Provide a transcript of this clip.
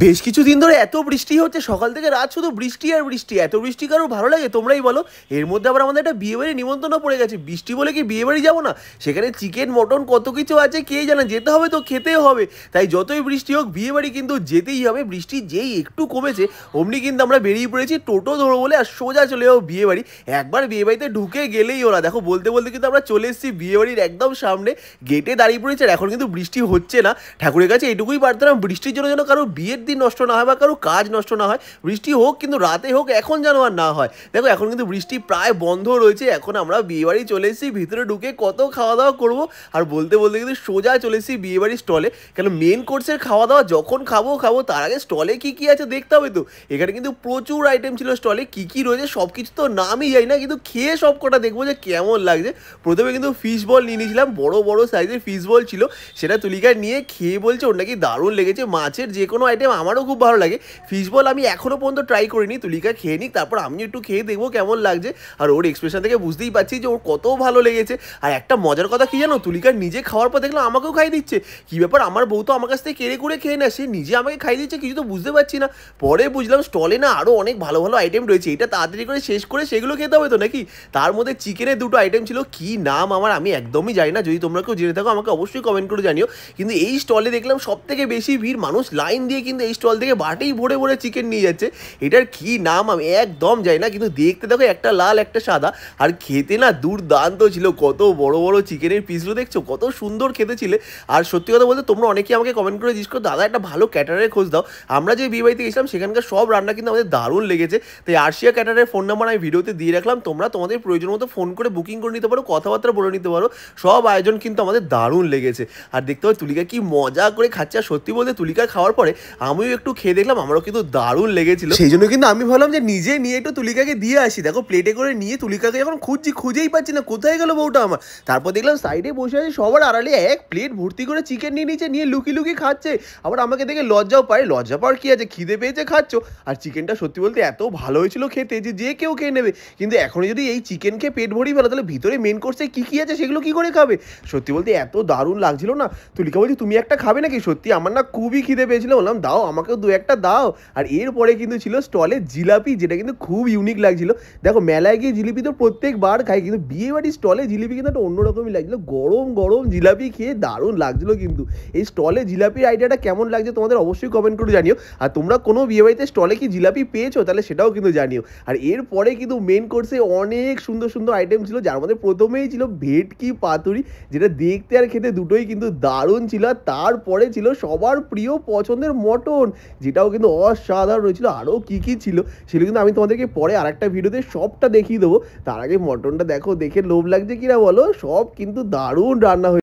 বেশ কিছুদিন ধরে এত বৃষ্টি হচ্ছে, সকাল থেকে রাত শুধু বৃষ্টি আর বৃষ্টি। এত বৃষ্টি কারোর ভালো লাগে তোমরাই বলো? এর মধ্যে আবার আমাদের একটা বিয়েবাড়ি নিমন্ত্রণ পড়ে গেছে। বৃষ্টি বলে কি বিয়েবাড়ি যাবো না? সেখানে চিকেন মটন কত কিছু আছে কে জানে, যেতে হবে তো খেতেও হবে। তাই যতই বৃষ্টি হোক বিয়েবাড়ি কিন্তু যেতেই হবে। বৃষ্টি যেই একটু কমেছে অমনি কিন্তু আমরা বেরিয়ে পড়েছি টোটো ধরো বলে, আর সোজা চলে যাবো বিয়েবাড়ি। একবার বিয়েবাড়িতে ঢুকে গেলেই ওরা দেখো বলতে বলতে কিন্তু আমরা চলে এসেছি বিয়েবাড়ির একদম সামনে, গেটে দাঁড়িয়ে পড়েছে। আর এখন কিন্তু বৃষ্টি হচ্ছে না। ঠাকুরের কাছে এটুকুই প্রার্থনা, বৃষ্টির জন্য যেন কারো বিয়ের দিন নষ্ট না হয় বা কারো কাজ নষ্ট না হয়। বৃষ্টি হোক কিন্তু রাতে হোক, এখন যেন আর না হয়। দেখো এখন কিন্তু বৃষ্টি প্রায় বন্ধ রয়েছে। এখন আমরা বিয়েবাড়ি চলে এসেছি, ভিতরে ঢুকে কত খাওয়া দাওয়া করবো। আর বলতে বলতে কিন্তু সোজা চলে এসেছি বিয়েবাড়ির স্টলে। কেন মেন কোর্সের খাওয়া দাওয়া যখন খাবো তার আগে স্টলে কি কি আছে দেখতে হবে তো। এখানে কিন্তু প্রচুর আইটেম ছিল স্টলে, কি কি রয়েছে সব কিছু তো নামই যাই না, কিন্তু খেয়ে সব কটা দেখবো যে কেমন লাগছে। প্রথমে কিন্তু ফিশ বল নিয়ে নিয়েছিলাম, বড় বড় সাইজের ফিশ বল ছিল। সেটা তুলিকায় নিয়ে খেয়ে বলছে ওর নাকি দারুণ লেগেছে। মাছের যে কোনো আইটেম আমারও খুব ভালো লাগে। ফিশ বল আমি এখনও পর্যন্ত ট্রাই করিনি, তুলিকা খেয়ে নিক তারপর আমি একটু খেয়ে দেখবো কেমন লাগছে। আর ওর এক্সপ্রেশন থেকে বুঝতেই পারছি যে ওর কত ভালো লেগেছে। আর একটা মজার কথা কি জানো, তুলিকার নিজে খাওয়ার পর দেখলাম আমাকেও খাই দিচ্ছে। কী ব্যাপার, আমার বউ তো আমার কাছ থেকে কেড়ে করে খেয়ে না, সে নিজে আমাকে খাই দিচ্ছে, কিছু তো বুঝতে পারছি না। পরে বুঝলাম স্টলে না আরও অনেক ভালো ভালো আইটেম রয়েছে, এটা তাড়াতাড়ি করে শেষ করে সেগুলো খেতে হবে তো নাকি। তার মধ্যে চিকেনের দুটো আইটেম ছিল, কি নাম আমার আমি একদমই জানি না। যদি তোমরা কেউ জেনে থাকো আমাকে অবশ্যই কমেন্ট করে জানিও। কিন্তু এই স্টলে দেখলাম সব থেকে বেশি ভিড়, মানুষ লাইন দিয়ে কিন্তু এই স্টল থেকে বাটেই ভরে ভরে চিকেন নিয়ে যাচ্ছে। এটার কি নাম আমি একদম জানি না, কিন্তু দেখতে দেখো একটা লাল একটা সাদা, আর খেতে না দুর্দান্ত ছিল। কত বড় বড় চিকেনের পিসগুলো দেখছো, কত সুন্দর খেতে ছিলে। আর সত্যি কথা বলতে তোমরা অনেকেই আমাকে কমেন্ট করে জিজ্ঞেস করো দাদা একটা ভালো ক্যাটারের খোঁজ দাও। আমরা যে বিয়ে বাড়িতে গেছিলাম সেখানকার সব রান্না কিন্তু আমাদের দারুণ লেগেছে। তাই আরশিয়া ক্যাটারের ফোন নাম্বার আমি ভিডিওতে দিয়ে রাখলাম, তোমরা তোমাদের প্রয়োজন মতো ফোন করে বুকিং করে নিতে পারো, কথাবার্তা বলে নিতে পারো। সব আয়োজন কিন্তু আমাদের দারুণ লেগেছে। আর দেখতে পাচ্ছ তুলিকা কি মজা করে খাচ্ছে। আর সত্যি বলতে তুলিকা খাওয়ার পরে আমিও একটু খেয়ে দেখলাম, আমারও কিন্তু দারুণ লেগেছিল। সেই জন্য কিন্তু আমি ভাবলাম যে নিজে নিয়ে একটু তুলিকাকে দিয়ে আসি। দেখো প্লেটে করে নিয়ে তুলিকাকে যখন খুঁজেই পাচ্ছি না কোথায় গেল বউটা আমার। তারপর দেখলাম সাইডে বসে আছে সবার আড়ালে এক প্লেট ভর্তি করে চিকেন নিয়ে নিচ্ছে, নিয়ে লুকিয়ে লুকিয়ে খাচ্ছে। আবার আমাকে দেখে লজ্জাও পায়, লজ্জা পাওয়ার কি আছে, খিদে পেয়েছে খাচ্ছ। আর চিকেনটা সত্যি বলতে এত ভালো হয়েছিল খেতে যে যে কেউ খেয়ে নেবে। কিন্তু এখনই যদি এই চিকেন খেয়ে পেট ভরিয়ে ফেলো তাহলে ভিতরে মেন কোর্সে কী কী আছে সেগুলো কী করে খাবে। সত্যি বলতে এত দারুণ লাগছিল না। তুলিকা বলছি তুমি একটা খাবে নাকি? সত্যি আমার না খুবই খিদে পেয়েছিল, বললাম দাও আমাকেও দু একটা দাও। আর এরপরে কিন্তু ছিল স্টলে জিলাপি, যেটা কিন্তু খুব ইউনিক লাগছিল। দেখো মেলায় গিয়ে জিলিপি তো প্রত্যেকবার খাই, কিন্তু বিয়ে বাড়ির স্টলে জিলিপি কিন্তু একটা অন্যরকমই লাগছিল। গরম গরম জিলাপি খেয়ে দারুণ লাগছিল। কিন্তু এই স্টলে জিলাপির আইডিয়াটা কেমন লাগছে তোমাদের অবশ্যই কমেন্ট করে জানিও। আর তোমরা কোনো বিয়ে বাড়িতে স্টলে কি জিলাপি পেয়েছো তাহলে সেটাও কিন্তু জানিও। আর এরপরে কিন্তু মেন কোর্সে অনেক সুন্দর সুন্দর আইটেম ছিল, যার মধ্যে প্রথমেই ছিল ভেটকি পাতুরি, যেটা দেখতে আর খেতে দুটোই কিন্তু দারুণ ছিল। আর তারপরে ছিল সবার প্রিয় পছন্দের মটন, যেটাও কিন্তু অসাধারণ হয়েছিল। আরও কী কী ছিল সেগুলো কিন্তু আমি তোমাদেরকে পরে আর একটা ভিডিওতে সবটা দেখিয়ে দেবো। তার আগে মটনটা দেখো, দেখে লোভ লাগছে কিনা বলো, সব কিন্তু দারুণ রান্না হয়েছে।